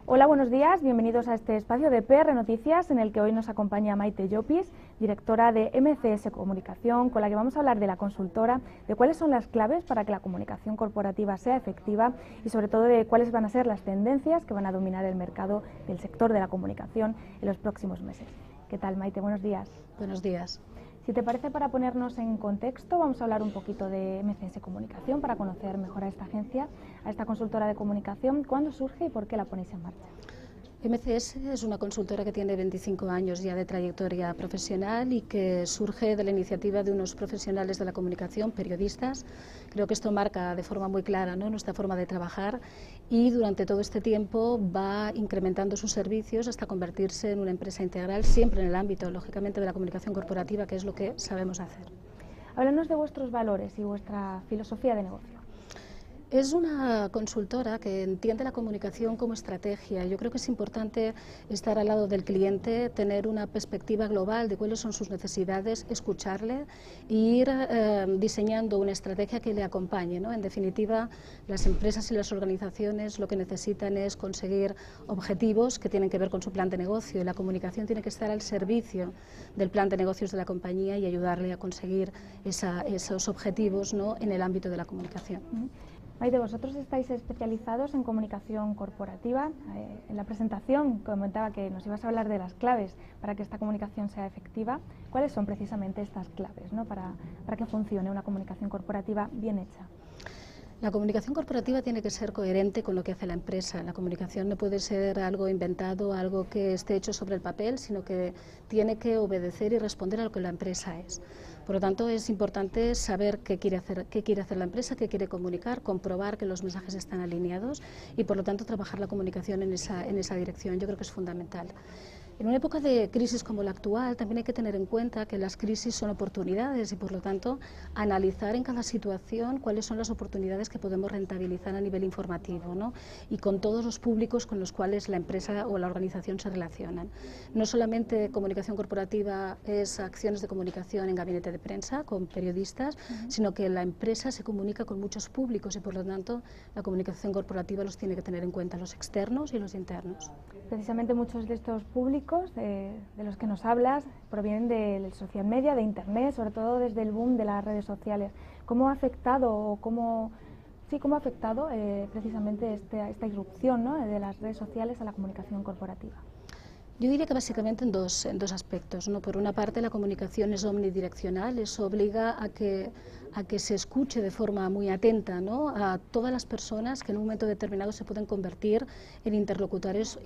Hola, buenos días, bienvenidos a este espacio de PR Noticias en el que hoy nos acompaña Maite Llopis, directora de MCS Comunicación, con la que vamos a hablar de la consultora, de cuáles son las claves para que la comunicación corporativa sea efectiva y sobre todo de cuáles van a ser las tendencias que van a dominar el mercado del sector de la comunicación en los próximos meses. ¿Qué tal, Maite? Buenos días. Buenos días. Si te parece, para ponernos en contexto, vamos a hablar un poquito de MCS Comunicación para conocer mejor a esta agencia, a esta consultora de comunicación. ¿Cuándo surge y por qué la ponéis en marcha? MCS es una consultora que tiene 25 años ya de trayectoria profesional y que surge de la iniciativa de unos profesionales de la comunicación, periodistas. Creo que esto marca de forma muy clara, ¿no?, nuestra forma de trabajar, y durante todo este tiempo va incrementando sus servicios hasta convertirse en una empresa integral, siempre en el ámbito, lógicamente, de la comunicación corporativa, que es lo que sabemos hacer. Háblanos de vuestros valores y vuestra filosofía de negocio. Es una consultora que entiende la comunicación como estrategia. Yo creo que es importante estar al lado del cliente, tener una perspectiva global de cuáles son sus necesidades, escucharle e ir diseñando una estrategia que le acompañe, ¿no? En definitiva, las empresas y las organizaciones lo que necesitan es conseguir objetivos que tienen que ver con su plan de negocio, y la comunicación tiene que estar al servicio del plan de negocios de la compañía y ayudarle a conseguir esos objetivos, ¿no?, en el ámbito de la comunicación. Maite, vosotros estáis especializados en comunicación corporativa. En la presentación comentaba que nos ibas a hablar de las claves para que esta comunicación sea efectiva. ¿Cuáles son precisamente estas claves, ¿no?, para que funcione una comunicación corporativa bien hecha? La comunicación corporativa tiene que ser coherente con lo que hace la empresa. La comunicación no puede ser algo inventado, algo que esté hecho sobre el papel, sino que tiene que obedecer y responder a lo que la empresa es. Por lo tanto, es importante saber qué quiere hacer la empresa, qué quiere comunicar, comprobar que los mensajes están alineados y, por lo tanto, trabajar la comunicación en esa dirección. Yo creo que es fundamental. En una época de crisis como la actual, también hay que tener en cuenta que las crisis son oportunidades y, por lo tanto, analizar en cada situación cuáles son las oportunidades que podemos rentabilizar a nivel informativo, ¿no?, y con todos los públicos con los cuales la empresa o la organización se relacionan. No solamente comunicación corporativa es acciones de comunicación en gabinete de prensa con periodistas, sino que la empresa se comunica con muchos públicos y, por lo tanto, la comunicación corporativa los tiene que tener en cuenta, los externos y los internos. Precisamente muchos de estos públicos de los que nos hablas provienen del social media, de Internet, sobre todo desde el boom de las redes sociales. ¿Cómo ha afectado precisamente esta irrupción, ¿no?, de las redes sociales a la comunicación corporativa? Yo diría que básicamente en dos aspectos, ¿no? Por una parte, la comunicación es omnidireccional, eso obliga a que se escuche de forma muy atenta, ¿no?, a todas las personas que en un momento determinado se pueden convertir en interlocutores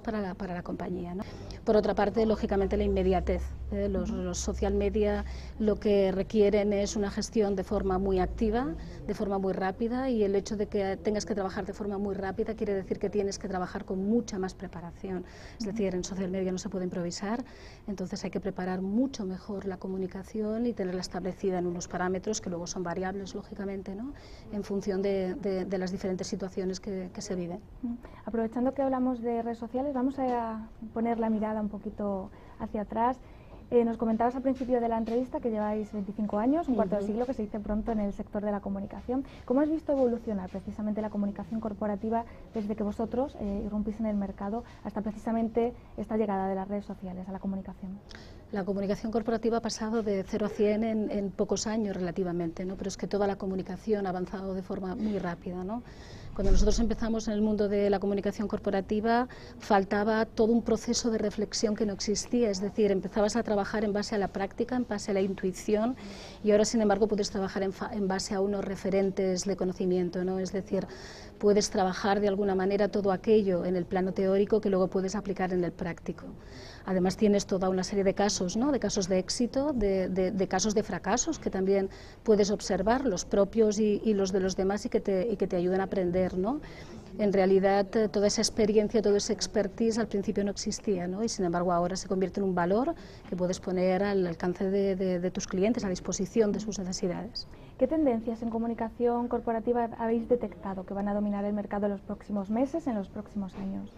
para la compañía, ¿no? Por otra parte, lógicamente, la inmediatez. Los social media lo que requieren es una gestión de forma muy activa, de forma muy rápida, y el hecho de que tengas que trabajar de forma muy rápida quiere decir que tienes que trabajar con mucha más preparación. Es decir, en social media no se puede improvisar, entonces hay que preparar mucho mejor la comunicación y tenerla establecida en unos parámetros que luego son variables, lógicamente, ¿no?, en función de las diferentes situaciones que se viven. Aprovechando que hablamos de redes sociales, vamos a poner la mirada un poquito hacia atrás. Nos comentabas al principio de la entrevista que lleváis 25 años, un cuarto de siglo, que se dice pronto, en el sector de la comunicación. ¿Cómo has visto evolucionar precisamente la comunicación corporativa desde que vosotros irrumpís en el mercado hasta precisamente esta llegada de las redes sociales a la comunicación? La comunicación corporativa ha pasado de 0 a 100 en pocos años relativamente, ¿no?, pero es que toda la comunicación ha avanzado de forma muy rápida, ¿no? Cuando nosotros empezamos en el mundo de la comunicación corporativa faltaba todo un proceso de reflexión que no existía, es decir, empezabas a trabajar en base a la práctica, en base a la intuición, y ahora, sin embargo, puedes trabajar en base a unos referentes de conocimiento, ¿no? Es decir, puedes trabajar de alguna manera todo aquello en el plano teórico que luego puedes aplicar en el práctico. Además, tienes toda una serie de casos, ¿no?, de casos de éxito, de casos de fracasos que también puedes observar, los propios y los de los demás, y que te ayudan a aprender, ¿no? En realidad, toda esa experiencia, todo ese expertise al principio no existía, ¿no?, y sin embargo ahora se convierte en un valor que puedes poner al alcance de tus clientes, a disposición de sus necesidades. ¿Qué tendencias en comunicación corporativa habéis detectado que van a dominar el mercado en los próximos meses, en los próximos años?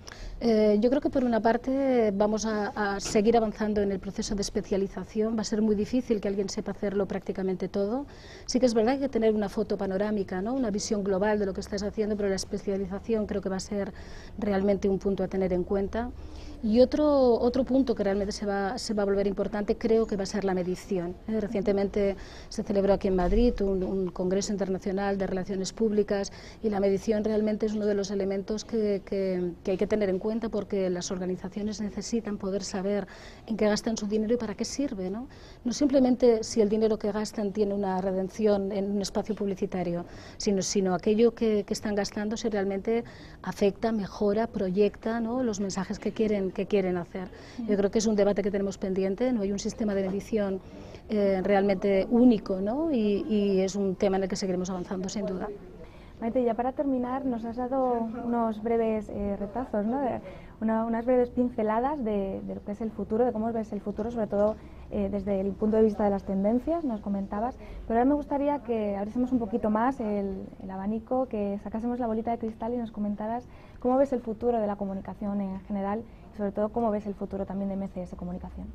Yo creo que por una parte vamos a seguir avanzando en el proceso de especialización. Va a ser muy difícil que alguien sepa hacerlo prácticamente todo. Sí que es verdad que hay que tener una foto panorámica, ¿no? Una visión global de lo que estás haciendo, pero la especialización creo que va a ser realmente un punto a tener en cuenta. Y otro punto que realmente se va a volver importante creo que va a ser la medición. Recientemente se celebró aquí en Madrid un congreso internacional de relaciones públicas y la medición realmente es uno de los elementos que hay que tener en cuenta, porque las organizaciones necesitan poder saber en qué gastan su dinero y para qué sirve, ¿no? No simplemente si el dinero que gastan tiene una redención en un espacio publicitario, sino aquello que están gastando si realmente afecta, mejora, proyecta, ¿no? Los mensajes que quieren hacer. Yo creo que es un debate que tenemos pendiente, no hay un sistema de medición realmente único, ¿no? Y es un tema en el que seguiremos avanzando sin duda. Maite, ya para terminar, nos has dado unos breves retazos, ¿no? Unas breves pinceladas de lo que es el futuro, de cómo ves el futuro, sobre todo desde el punto de vista de las tendencias, nos comentabas. Pero ahora me gustaría que abriésemos un poquito más el abanico, que sacásemos la bolita de cristal y nos comentaras cómo ves el futuro de la comunicación en general y sobre todo cómo ves el futuro también de MCS Comunicación.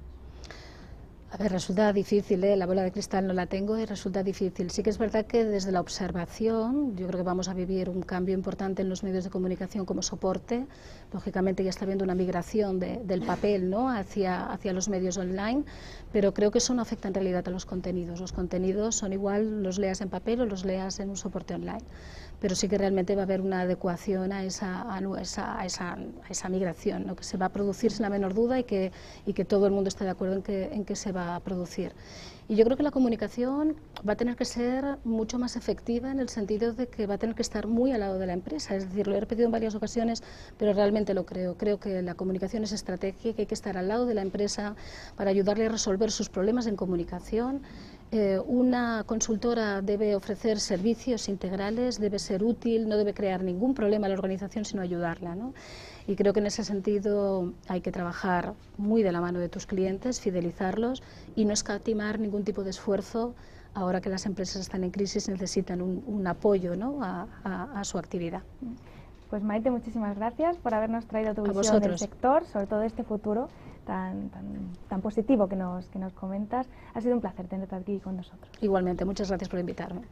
A ver, resulta difícil, la bola de cristal no la tengo y resulta difícil. Sí que es verdad que desde la observación, yo creo que vamos a vivir un cambio importante en los medios de comunicación como soporte. Lógicamente ya está habiendo una migración del papel, ¿no? hacia los medios online, pero creo que eso no afecta en realidad a los contenidos. Los contenidos son igual, los leas en papel o los leas en un soporte online. Pero sí que realmente va a haber una adecuación a esa migración, ¿no? Que se va a producir sin la menor duda y que todo el mundo está de acuerdo en que se va a producir. Y yo creo que la comunicación va a tener que ser mucho más efectiva en el sentido de que va a tener que estar muy al lado de la empresa. Es decir, lo he repetido en varias ocasiones, pero realmente lo creo. Creo que la comunicación es estrategia, que hay que estar al lado de la empresa para ayudarle a resolver sus problemas en comunicación. Una consultora debe ofrecer servicios integrales, debe ser útil, no debe crear ningún problema a la organización, sino ayudarla, ¿no? Y creo que en ese sentido hay que trabajar muy de la mano de tus clientes, fidelizarlos y no escatimar ningún tipo de esfuerzo ahora que las empresas están en crisis, necesitan un apoyo, ¿no? a su actividad. Pues Maite, muchísimas gracias por habernos traído tu visión del sector, sobre todo este futuro tan positivo que nos comentas. Ha sido un placer tenerte aquí con nosotros. Igualmente, muchas gracias por invitarme.